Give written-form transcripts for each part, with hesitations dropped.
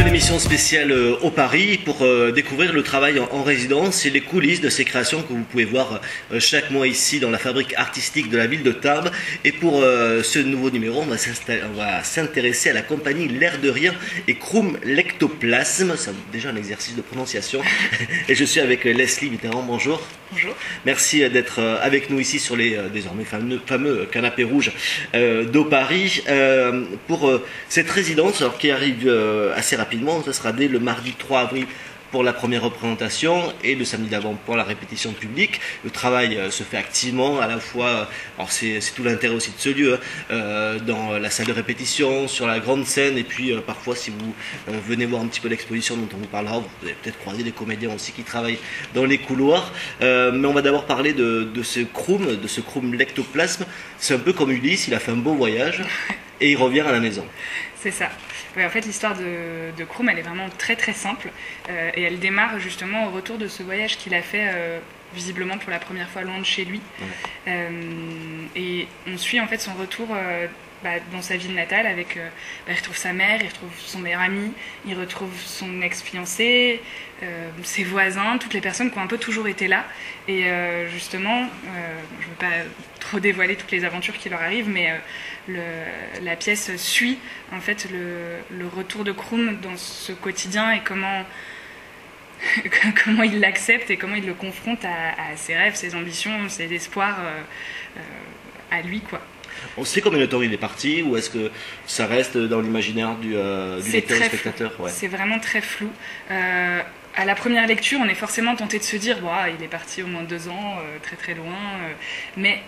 Émission spéciale au Paris pour découvrir le travail en résidence et les coulisses de ces créations que vous pouvez voir chaque mois ici dans la fabrique artistique de la ville de Tarbes. Et pour ce nouveau numéro, on va s'intéresser à la compagnie L'air de rien et Krum Lectoplasme. C'est déjà un exercice de prononciation. Et je suis avec Leslie Mitterrand. Bonjour. Bonjour. Merci d'être avec nous ici sur les désormais fameux canapés rouges d'Au Paris pour cette résidence alors, qui arrive assez rapidement. Ce sera dès le mardi 3 avril pour la première représentation et le samedi d'avant pour la répétition publique. Le travail se fait activement, à la fois, alors c'est tout l'intérêt aussi de ce lieu, dans la salle de répétition, sur la grande scène, et puis parfois si vous venez voir un petit peu l'exposition dont on vous parlera, vous allez peut-être croiser des comédiens aussi qui travaillent dans les couloirs. Mais on va d'abord parler de ce Krum Lectoplasme. C'est un peu comme Ulysse, il a fait un beau voyage et il revient à la maison. C'est ça. Ouais, en fait, l'histoire de Krum, elle est vraiment très très simple et elle démarre justement au retour de ce voyage qu'il a fait visiblement pour la première fois loin de chez lui. Ouais. Et on suit en fait son retour dans sa ville natale avec, il retrouve sa mère, il retrouve son meilleur ami, il retrouve son ex-fiancé, ses voisins, toutes les personnes qui ont un peu toujours été là. Et justement, je ne veux pas trop dévoiler toutes les aventures qui leur arrivent, mais la pièce suit en fait le retour de Krum dans ce quotidien et comment il l'accepte et comment il le confronte à ses rêves, ses ambitions, ses espoirs à lui, quoi. On sait combien de temps il est parti ou est-ce que ça reste dans l'imaginaire du lecteur et spectateur? Ouais. C'est vraiment très flou. À la première lecture, on est forcément tenté de se dire il est parti au moins 2 ans, très très loin. Mais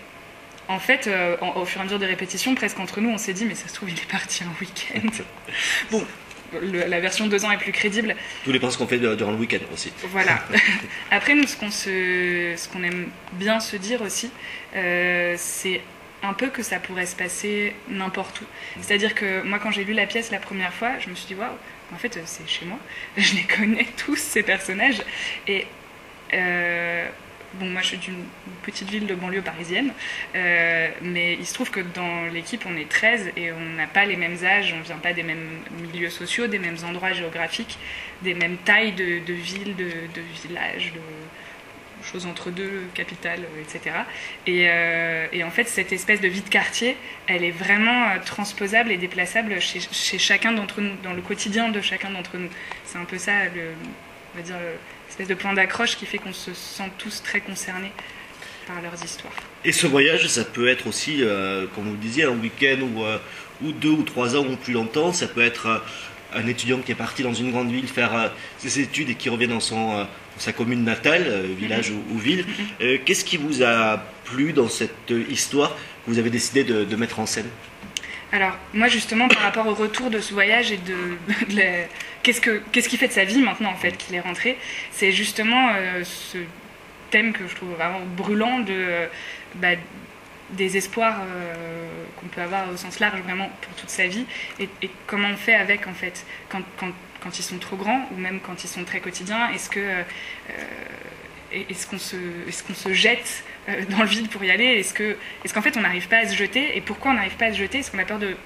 en fait, au fur et à mesure des répétitions, presque entre nous, on s'est dit mais ça se trouve il est parti un week-end. Bon, la version 2 ans est plus crédible. Tous les penses qu'on fait durant le week-end aussi. Voilà. Après, nous, ce qu'on aime bien se dire aussi, c'est un peu que ça pourrait se passer n'importe où. C'est-à-dire que moi, quand j'ai lu la pièce la première fois, je me suis dit, waouh, en fait, c'est chez moi. Je les connais tous, ces personnages. Et moi, je suis d'une petite ville de banlieue parisienne, mais il se trouve que dans l'équipe, on est 13 et on n'a pas les mêmes âges, on ne vient pas des mêmes milieux sociaux, des mêmes endroits géographiques, des mêmes tailles de villes, de villages, de choses entre deux, capitale, etc. Et en fait, cette espèce de vie de quartier, elle est vraiment transposable et déplaçable chez chacun d'entre nous, dans le quotidien de chacun d'entre nous. C'est un peu ça, on va dire, l'espèce de point d'accroche qui fait qu'on se sent tous très concernés par leurs histoires. Et ce voyage, ça peut être aussi, comme vous le disiez, un week-end ou 2 ou 3 ans ou plus longtemps. Ça peut être un étudiant qui est parti dans une grande ville faire ses études et qui revient dans sa commune natale, village ou ville. Qu'est-ce qui vous a plu dans cette histoire que vous avez décidé de mettre en scène? Alors, moi justement, par rapport au retour de ce voyage et qu'est-ce qu'il fait de sa vie maintenant en fait qu'il est rentré, c'est justement ce thème que je trouve vraiment brûlant des espoirs qu'on peut avoir au sens large vraiment pour toute sa vie et comment on fait avec en fait quand ils sont trop grands ou même quand ils sont très quotidiens. Est-ce qu'on se jette dans le vide pour y aller? Est-ce qu'en fait on n'arrive pas à se jeter? Et pourquoi on n'arrive pas à se jeter? Est-ce qu'on a peur de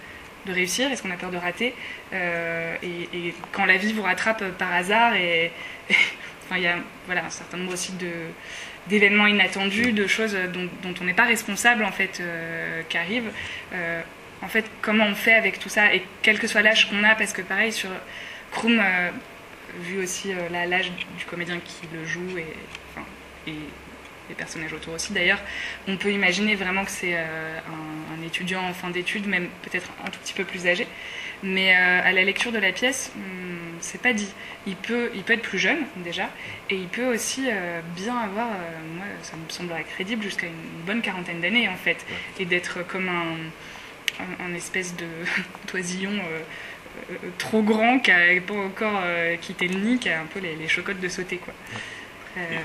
réussir? Est-ce qu'on a peur de rater? Et quand la vie vous rattrape par hasard enfin, il y a un certain nombre aussi d'événements inattendus, de choses dont on n'est pas responsable en fait, qui arrivent. En fait, comment on fait avec tout ça? Et quel que soit l'âge qu'on a, parce que pareil sur Krum, vu aussi l'âge du comédien qui le joue et les personnages autour aussi d'ailleurs, on peut imaginer vraiment que c'est un étudiant en fin d'études, même peut-être un tout petit peu plus âgé. Mais à la lecture de la pièce, c'est pas dit. Il peut être plus jeune déjà, et il peut aussi bien avoir, moi ça me semblerait crédible, jusqu'à une bonne quarantaine d'années en fait, et d'être comme un espèce de toisillon trop grand qui n'a pas encore quitté le nid, qui a un peu les chocottes de sauter, quoi.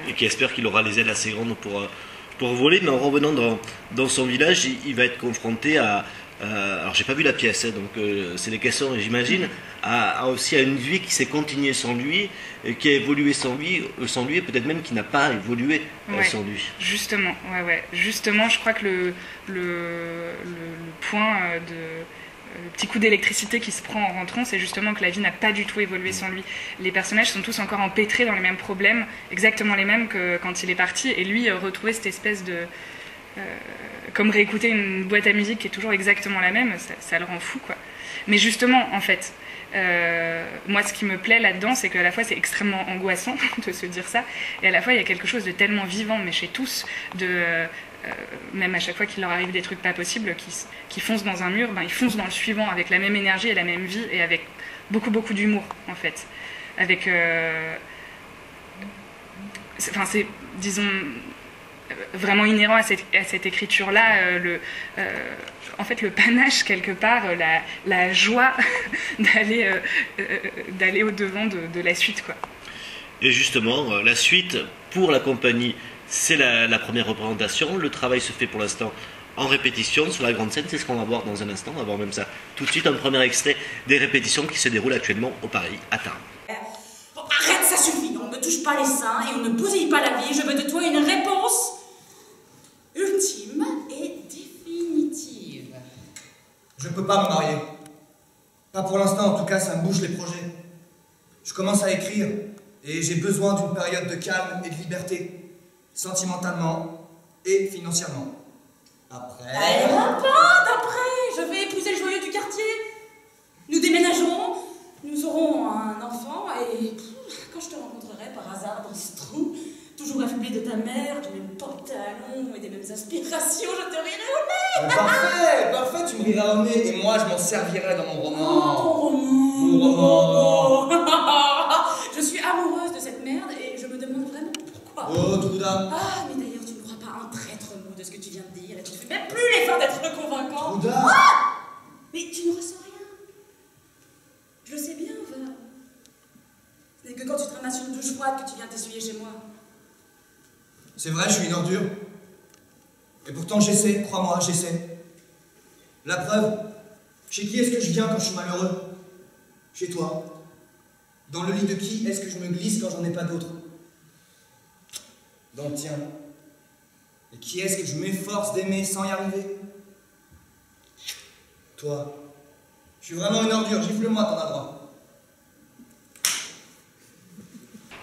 Et qui espère qu'il aura les ailes assez grandes pour voler. Mais en revenant dans son village, il va être confronté à alors j'ai pas vu la pièce, hein, donc c'est des questions, j'imagine, aussi à une vie qui s'est continuée sans lui, qui a évolué sans lui et peut-être même qui n'a pas évolué sans lui. Justement, justement, je crois que le point le petit coup d'électricité qui se prend en rentrant, c'est justement que la vie n'a pas du tout évolué sans lui. Les personnages sont tous encore empêtrés dans les mêmes problèmes, exactement les mêmes que quand il est parti, et lui retrouver cette espèce de... comme réécouter une boîte à musique qui est toujours exactement la même, ça le rend fou, quoi. Mais justement, en fait, moi ce qui me plaît là-dedans, c'est qu'à la fois c'est extrêmement angoissant de se dire ça, et à la fois il y a quelque chose de tellement vivant, mais chez tous, même à chaque fois qu'il leur arrive des trucs pas possibles, qui foncent dans un mur, ils foncent dans le suivant avec la même énergie et la même vie, et avec beaucoup d'humour, en fait. Avec... c'est, disons, vraiment inhérent à cette écriture-là, en fait, le panache, quelque part, la joie d'aller au-devant de la suite, quoi. Et justement, la suite, pour la compagnie, c'est la première représentation. Le travail se fait pour l'instant en répétition sur la grande scène. C'est ce qu'on va voir dans un instant. On va voir même ça tout de suite, un premier extrait des répétitions qui se déroulent actuellement au Paris, à Tarbes. Bon, arrête, ça suffit. On ne touche pas les seins et on ne bousille pas la vie. Je veux de toi une réponse ultime et définitive. Je peux pas me marier. Pas pour l'instant, en tout cas, ça me bouge les projets. Je commence à écrire et j'ai besoin d'une période de calme et de liberté. Sentimentalement et financièrement. Après... pas d'après. Je vais épouser le joyeux du quartier. Nous déménagerons. Nous aurons un enfant et quand je te rencontrerai par hasard dans ce trou, toujours affublé de ta mère, du même pantalon et des mêmes aspirations, je te rirai au nez. Parfait, tu me riras au nez et moi je m'en servirai dans mon roman. Mon roman. Je suis amoureuse de cette merde et je me demande vraiment pourquoi. Oh, Trouda. Ah, mais d'ailleurs, tu n'auras pas un traître mot de ce que tu viens de dire et tu ne fais même plus l'effort d'être convaincant. Trouda. Ah, mais tu ne ressens rien. Je le sais bien, va. Ce n'est que quand tu te ramasses une douche froide que tu viens t'essuyer chez moi. C'est vrai, je suis une ordure. Et pourtant j'essaie, crois-moi, j'essaie. La preuve, chez qui est-ce que je viens quand je suis malheureux? Chez toi. Dans le lit de qui est-ce que je me glisse quand j'en ai pas d'autre? Dans le tien. Et qui est-ce que je m'efforce d'aimer sans y arriver? Toi. Je suis vraiment une ordure, gifle-moi, t'en as droit.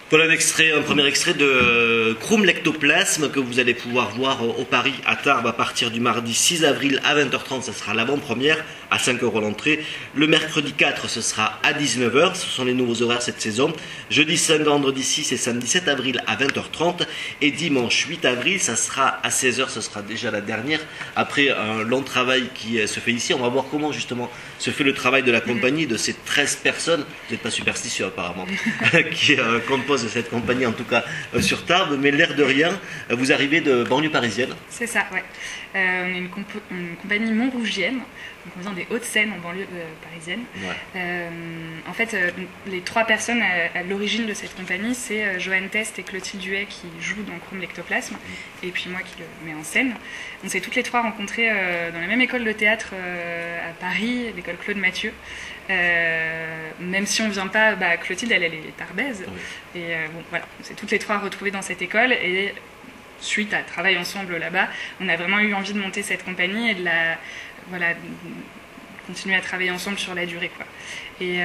Voilà un premier extrait de Krum l'Ectoplasme que vous allez pouvoir voir au Paris, à Tarbes, à partir du mardi 6 avril à 20h30, ça sera l'avant-première, à 5 € l'entrée. Le mercredi 4, ce sera à 19h, ce sont les nouveaux horaires cette saison. Jeudi 5, vendredi 6 et samedi 7 avril à 20h30. Et dimanche 8 avril, ça sera à 16h, ce sera déjà la dernière. Après un long travail qui se fait ici, on va voir comment justement se fait le travail de la compagnie, de ces 13 personnes, vous n'êtes pas superstitieux apparemment, qui composent cette compagnie, en tout cas sur Tarbes, mais l'air de rien, vous arrivez de banlieue parisienne. C'est ça, ouais. On est une compagnie montrougienne, donc on vient des Hauts-de-Seine, en banlieue parisienne. Ouais. En fait, les trois personnes à l'origine de cette compagnie, c'est Johan Test et Clotilde Duet qui jouent dans Krum l'Ectoplasme, et puis moi qui le mets en scène. On s'est toutes les trois rencontrées dans la même école de théâtre à Paris, l'école Claude Mathieu. Même si on vient pas, Clotilde elle est tarbaise, oui. Et bon voilà, on s'est toutes les trois retrouvées dans cette école et suite à travailler ensemble là-bas, on a vraiment eu envie de monter cette compagnie et de continuer à travailler ensemble sur la durée, quoi. Et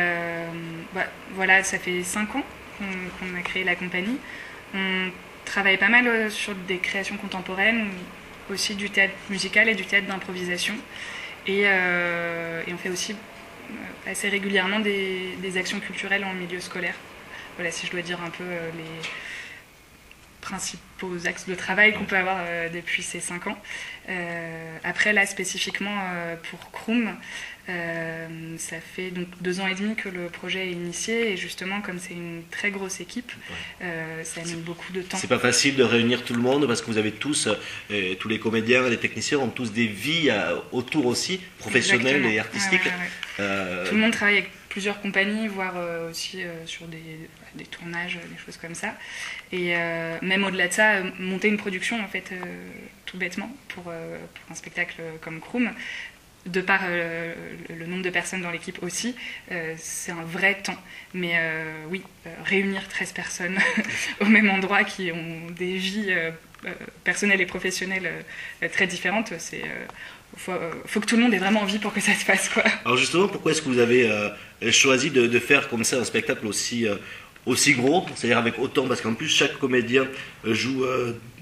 voilà, ça fait 5 ans qu'on a créé la compagnie. On travaille pas mal sur des créations contemporaines, aussi du théâtre musical et du théâtre d'improvisation, et on fait aussi assez régulièrement des actions culturelles en milieu scolaire. Voilà, si je dois dire un peu les principaux axes de travail qu'on peut avoir depuis ces 5 ans. Après, là, spécifiquement pour Krum, ça fait donc 2 ans et demi que le projet est initié, et justement, comme c'est une très grosse équipe, ça a mis beaucoup de temps. C'est pas facile de réunir tout le monde, parce que vous avez tous, tous les comédiens et les techniciens ont tous des vies autour aussi, professionnelles. Exactement. Et artistiques. Tout le monde travaille avec plusieurs compagnies, voire aussi sur des tournages, des choses comme ça. Et même au-delà de ça, monter une production, en fait, tout bêtement, pour un spectacle comme Krum, de par le nombre de personnes dans l'équipe aussi, c'est un vrai temps. Mais oui, réunir 13 personnes au même endroit qui ont des vies personnelles et professionnelles très différentes, faut que tout le monde ait vraiment envie pour que ça se passe, quoi. Alors justement, pourquoi est-ce que vous avez choisi de faire comme ça un spectacle aussi gros, c'est-à-dire avec autant, parce qu'en plus chaque comédien joue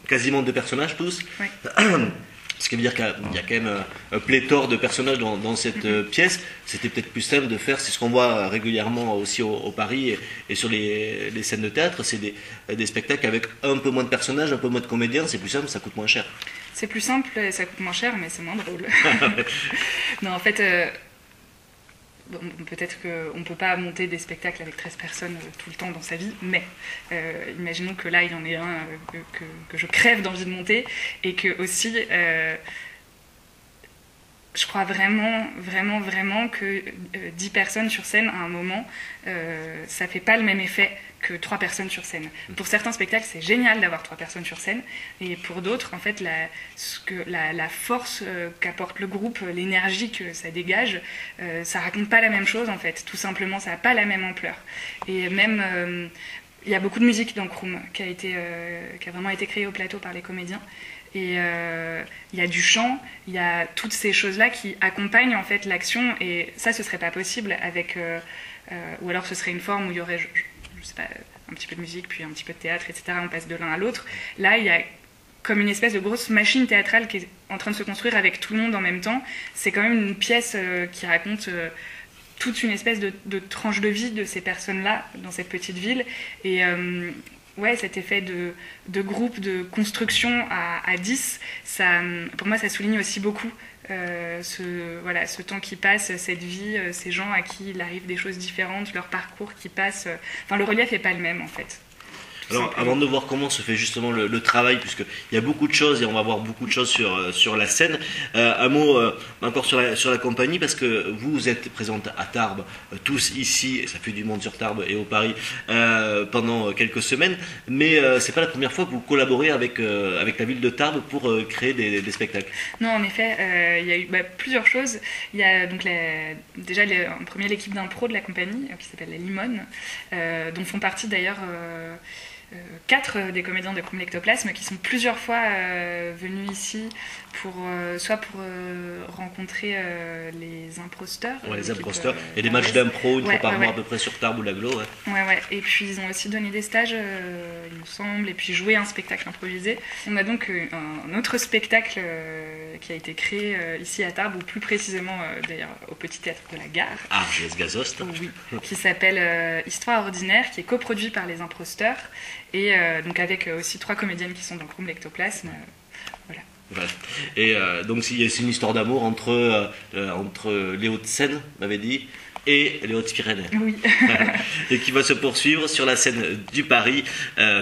quasiment 2 personnages tous. Oui. Ce qui veut dire qu'il y a quand même un pléthore de personnages dans cette pièce. C'était peut-être plus simple de faire, c'est ce qu'on voit régulièrement aussi au Paris et sur les scènes de théâtre, c'est des spectacles avec un peu moins de personnages, un peu moins de comédiens, c'est plus simple, ça coûte moins cher. C'est plus simple, ça coûte moins cher, mais c'est moins drôle. Non, en fait, bon, peut-être qu'on ne peut pas monter des spectacles avec 13 personnes tout le temps dans sa vie, mais imaginons que là, il y en ait un que je crève d'envie de monter, et que aussi, je crois vraiment, vraiment, vraiment que 10 personnes sur scène, à un moment, ça ne fait pas le même effet que 3 personnes sur scène. Pour certains spectacles, c'est génial d'avoir 3 personnes sur scène, et pour d'autres, en fait, la force qu'apporte le groupe, l'énergie que ça dégage, ça raconte pas la même chose, en fait. Tout simplement, ça n'a pas la même ampleur. Et même, il y a beaucoup de musique dans Krum qui a vraiment été créée au plateau par les comédiens. Et il y a du chant, il y a toutes ces choses-là qui accompagnent en fait l'action, et ça, ce serait pas possible avec... ou alors ce serait une forme où il y aurait... je sais pas, un petit peu de musique, puis un petit peu de théâtre, etc. On passe de l'un à l'autre. Là, il y a comme une espèce de grosse machine théâtrale qui est en train de se construire avec tout le monde en même temps. C'est quand même une pièce qui raconte toute une espèce de tranche de vie de ces personnes-là dans cette petite ville. Et ouais, cet effet de groupe, de construction à 10, ça, pour moi, ça souligne aussi beaucoup ce temps qui passe, cette vie, ces gens à qui il arrive des choses différentes, leur parcours qui passe. Enfin, le relief n'est pas le même, en fait. Alors, avant de voir comment se fait justement le travail, puisqu'il y a beaucoup de choses et on va voir beaucoup de choses sur la scène, un mot encore sur la compagnie, parce que vous êtes présente à Tarbes, tous ici, et ça fait du monde sur Tarbes et au Paris, pendant quelques semaines, mais c'est pas la première fois que vous collaborez avec la ville de Tarbes pour créer des spectacles. Non, en effet, il y a eu plusieurs choses. Il y a donc déjà en premier l'équipe d'impro de la compagnie, qui s'appelle la Limone, dont font partie d'ailleurs... 4 des comédiens de Krum l'Ectoplasme qui sont plusieurs fois venus ici soit pour rencontrer les imposteurs. Ouais, les imposteurs et des matchs d'impro une fois par mois ouais. à peu près sur Tarbes ou l'Aglo. Ouais. Et puis ils ont aussi donné des stages, il me semble, et puis joué un spectacle improvisé. On a donc un autre spectacle qui a été créé ici à Tarbes, ou plus précisément d'ailleurs au Petit Théâtre de la Gare. Ah, GS Gazost. Oui, qui s'appelle Histoire ordinaire, qui est coproduit par les imposteurs, et donc avec aussi 3 comédiennes qui sont dans Krum l'Ectoplasme. Voilà. Et donc c'est une histoire d'amour entre les Hauts-de-Seine, vous m'avez dit, et les Hautes-Pyrénées. Oui. Et qui va se poursuivre sur la scène du Paris,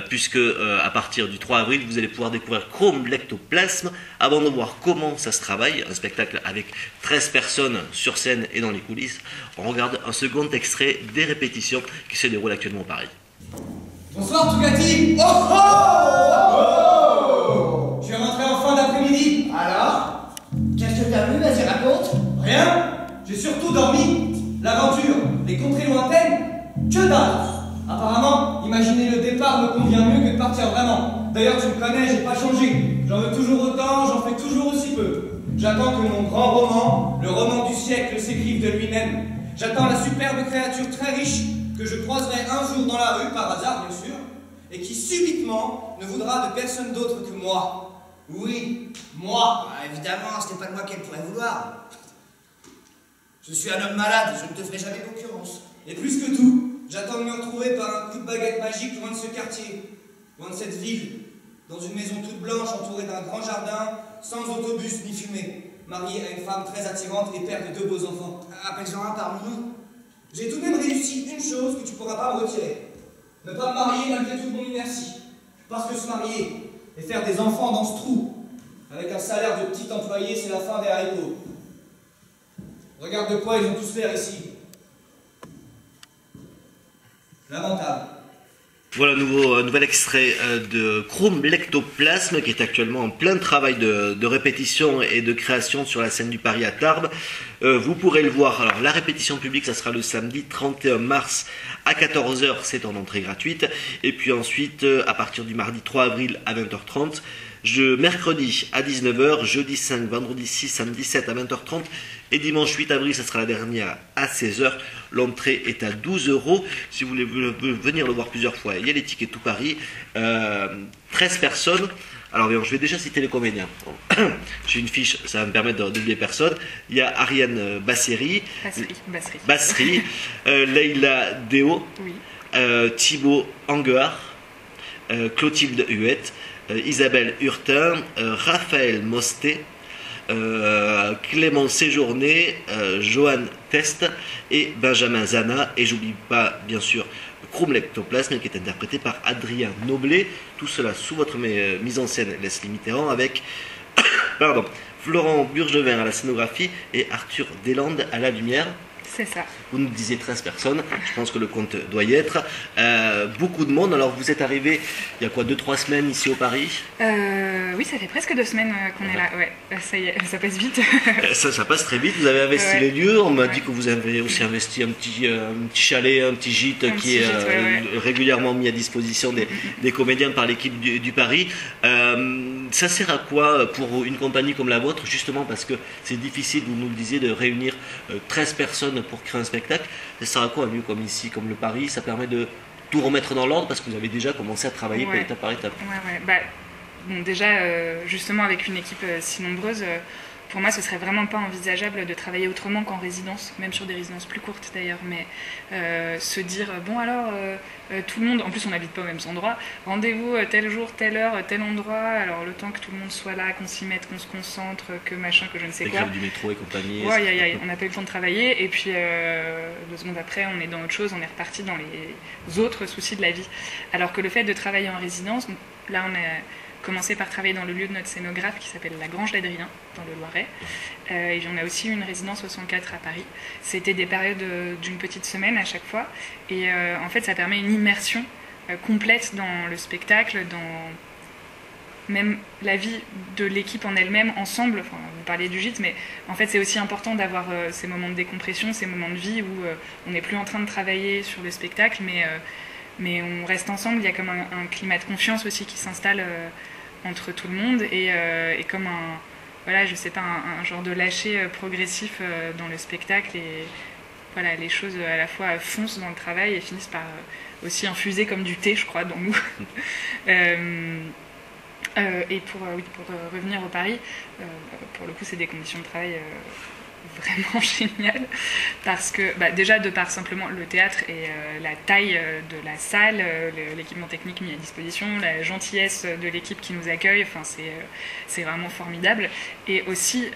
puisque à partir du 3 avril, vous allez pouvoir découvrir Krum l'Ectoplasme. Avant de voir comment ça se travaille, un spectacle avec 13 personnes sur scène et dans les coulisses, on regarde un second extrait des répétitions qui se déroulent actuellement au Paris. Bonsoir Tougati. Oh oh, je suis rentré en fin d'après-midi. Alors, qu'est-ce que t'as vu? Vas-y, raconte. Rien. J'ai surtout dormi. L'aventure, les contrées lointaines, que dalle. Apparemment, imaginer le départ me convient mieux que de partir vraiment. D'ailleurs, tu me connais, j'ai pas changé. J'en veux toujours autant, j'en fais toujours aussi peu. J'attends que mon grand roman, le roman du siècle, s'écrive de lui-même. J'attends la superbe créature très riche que je croiserai un jour dans la rue, par hasard bien sûr, et qui subitement ne voudra de personne d'autre que moi. Oui, moi. Ah, évidemment, c'était pas de moi qu'elle pourrait vouloir. Je suis un homme malade, je ne te ferai jamais concurrence. Et plus que tout, j'attends de me retrouver par un coup de baguette magique loin de ce quartier, loin de cette ville, dans une maison toute blanche entourée d'un grand jardin, sans autobus ni fumée, marié à une femme très attirante et père de 2 beaux enfants. Appelle-en un par mon nom. J'ai tout de même réussi une chose que tu pourras pas me retirer. Ne pas me marier malgré toute mon inertie. Parce que se marier et faire des enfants dans ce trou, avec un salaire de petit employé, c'est la fin des haricots. Regarde de quoi ils ont tous l'air ici. Lamentable. Voilà un nouvel extrait de Krumm l'Ectoplasme qui est actuellement en plein travail de répétition et de création sur la scène du Paris à Tarbes. Vous pourrez le voir. Alors la répétition publique, ça sera le samedi 31 mars à 14 h, c'est en entrée gratuite. Et puis ensuite, à partir du mardi 3 avril à 20 h 30, mercredi à 19 h, jeudi 5, vendredi 6, samedi 7 à 20 h 30 et dimanche 8 avril, ça sera la dernière à 16 h. L'entrée est à 12 €. Si vous voulez venir le voir plusieurs fois, il y a les tickets tout Paris. 13 personnes. Alors je vais déjà citer les comédiens. J'ai une fiche, ça va me permettre d'oublier personne. Il y a Ariane Basseri, Leïla Déo, oui. Thibaut Anguard, Clotilde Huette, Isabelle Hurtin, Raphaël Mostet, Clément Séjourné, Johan Test et Benjamin Zana. Et j'oublie pas bien sûr Krumm l'Ectoplasme qui est interprété par Adrien Noblet. Tout cela sous votre mise en scène Leslie Mitterrand avec Florent Burgevin à la scénographie et Arthur Deslandes à la lumière. C'est ça. Vous nous disiez 13 personnes, je pense que le compte doit y être. Beaucoup de monde, alors vous êtes arrivé il y a quoi, 2-3 semaines ici au Paris? Oui, ça fait presque 2 semaines qu'on est là, ouais. Ça y est, ça passe vite. ça passe très vite, vous avez investi les lieux, on m'a dit que vous avez aussi investi un petit chalet, un petit gîte qui est régulièrement mis à disposition des comédiens par l'équipe du Paris. Ça sert à quoi pour une compagnie comme la vôtre, justement parce que c'est difficile, vous nous le disiez, de réunir 13 personnes pour créer un spectacle? Ça sert à quoi un lieu comme ici, comme le Paris? Ça permet de tout remettre dans l'ordre parce que vous avez déjà commencé à travailler étape par étape. Bon, déjà, justement, avec une équipe si nombreuse, pour moi, ce serait vraiment pas envisageable de travailler autrement qu'en résidence, même sur des résidences plus courtes d'ailleurs, mais se dire, bon alors, tout le monde, en plus on n'habite pas au même endroit, rendez-vous tel jour, telle heure, tel endroit, alors le temps que tout le monde soit là, qu'on s'y mette, qu'on se concentre, que machin, que je ne sais quoi. Les grèves du métro et compagnie. On n'a pas eu le temps de travailler, et puis 2 secondes après, on est dans autre chose, on est reparti dans les autres soucis de la vie. Alors que le fait de travailler en résidence, là on a commencé par travailler dans le lieu de notre scénographe qui s'appelle la Grange d'Adrien, dans le Loiret. Et on a aussi une résidence 64 à Paris. C'était des périodes d'une petite semaine à chaque fois. Et en fait, ça permet une immersion complète dans le spectacle, dans même la vie de l'équipe en elle-même, ensemble. Enfin, vous parliez du gîte, mais en fait, c'est aussi important d'avoir ces moments de décompression, ces moments de vie où on n'est plus en train de travailler sur le spectacle, mais on reste ensemble. Il y a comme un climat de confiance aussi qui s'installe entre tout le monde et comme un genre de lâcher progressif dans le spectacle, et voilà, les choses à la fois foncent dans le travail et finissent par aussi infuser comme du thé, je crois, dans nous. Et pour revenir au Paris, pour le coup c'est des conditions de travail vraiment génial parce que déjà de par simplement le théâtre et la taille de la salle, l'équipement technique mis à disposition, la gentillesse de l'équipe qui nous accueille, enfin c'est vraiment formidable, et aussi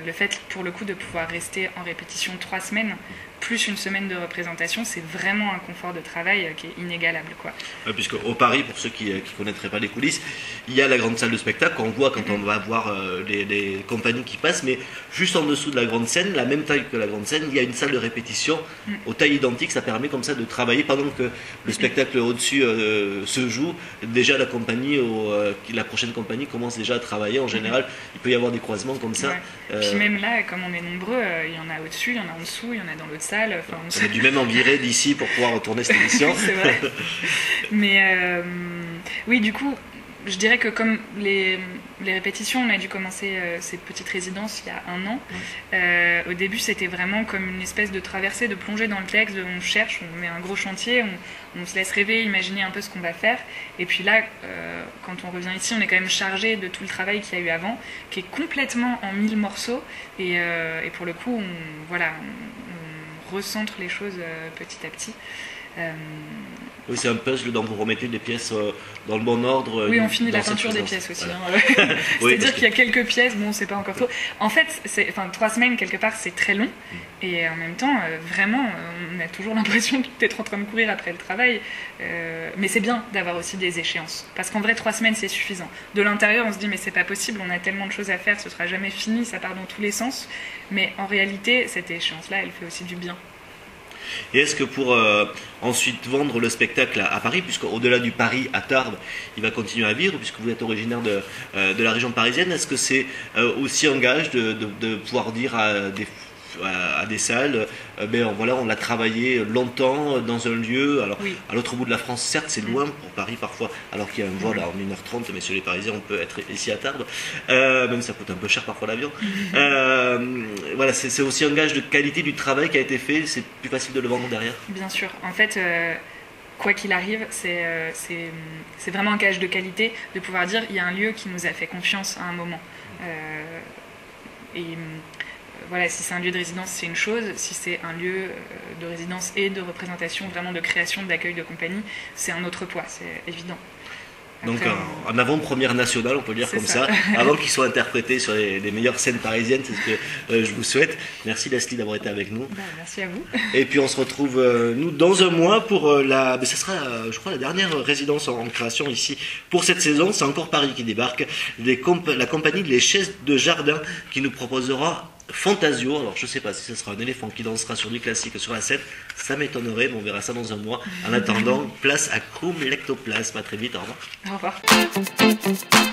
le fait pour le coup de pouvoir rester en répétition 3 semaines plus une semaine de représentation, c'est vraiment un confort de travail qui est inégalable, quoi. Puisque au Paris, pour ceux qui ne connaîtraient pas les coulisses, il y a la grande salle de spectacle qu'on voit quand on va voir les compagnies qui passent, mais juste en dessous de la grande scène, la même taille que la grande scène, il y a une salle de répétition aux tailles identiques. Ça permet comme ça de travailler pendant que le spectacle au-dessus se joue. Déjà la compagnie, la prochaine compagnie commence déjà à travailler. En général, il peut y avoir des croisements comme ça. Puis même là, comme on est nombreux, il y en a au-dessus, il y en a en dessous, il y en a dans l'autre salle. On a dû même en virer d'ici pour pouvoir retourner cette émission. C'est vrai. Mais oui, du coup, je dirais que comme les répétitions, on a dû commencer cette petite résidence il y a 1 an. Au début, c'était vraiment comme une espèce de traversée, de plongée dans le texte, on cherche, on met un gros chantier, on se laisse rêver, imaginer un peu ce qu'on va faire. Et puis là, quand on revient ici, on est quand même chargé de tout le travail qu'il y a eu avant, qui est complètement en 1000 morceaux. Et pour le coup, on recentre les choses petit à petit. Oui, c'est un puzzle dont vous remettez des pièces dans le bon ordre. Oui, on finit la peinture des pièces aussi. Voilà. Hein. C'est-à-dire qu'il y a quelques pièces, bon, c'est pas encore trop. En fait, 3 semaines, quelque part, c'est très long. Et en même temps, vraiment, on a toujours l'impression d'être en train de courir après le travail. Mais c'est bien d'avoir aussi des échéances. Parce qu'en vrai, 3 semaines, c'est suffisant. De l'intérieur, on se dit, mais c'est pas possible, on a tellement de choses à faire, ce sera jamais fini, ça part dans tous les sens. Mais en réalité, cette échéance-là, elle fait aussi du bien. Et est-ce que pour ensuite vendre le spectacle à Paris, puisqu'au-delà du Paris à Tarbes, il va continuer à vivre, puisque vous êtes originaire de la région parisienne, est-ce que c'est aussi un gage de pouvoir dire à des salles, ben voilà, on l'a travaillé longtemps dans un lieu, alors Oui. à l'autre bout de la France, certes c'est loin pour Paris parfois, alors qu'il y a un vol en 1h30, mais sur les Parisiens on peut être ici à Tarbes, même ça coûte un peu cher parfois l'avion. Voilà, c'est aussi un gage de qualité du travail qui a été fait, c'est plus facile de le vendre derrière. Bien sûr. En fait, quoi qu'il arrive, c'est vraiment un gage de qualité de pouvoir dire il y a un lieu qui nous a fait confiance à un moment. Voilà, si c'est un lieu de résidence, c'est une chose. Si c'est un lieu de résidence et de représentation, vraiment de création, d'accueil de compagnie, c'est un autre poids, c'est évident. Donc Après, en avant-première nationale, on peut dire c'est comme ça. ça, avant qu'ils soient interprétés sur les meilleures scènes parisiennes, c'est ce que je vous souhaite. Merci Leslie d'avoir été avec nous. Merci à vous. Et puis on se retrouve nous dans un mois pour ce sera je crois la dernière résidence en création ici pour cette saison. C'est encore Paris qui débarque, la compagnie Les Chaises de Jardin qui nous proposera Fantasio. Alors je sais pas si ce sera un éléphant qui dansera sur du classique sur la scène, ça m'étonnerait, mais on verra ça dans un mois. En attendant, place à Cum Lectoplasme. À très vite, au revoir. Au revoir.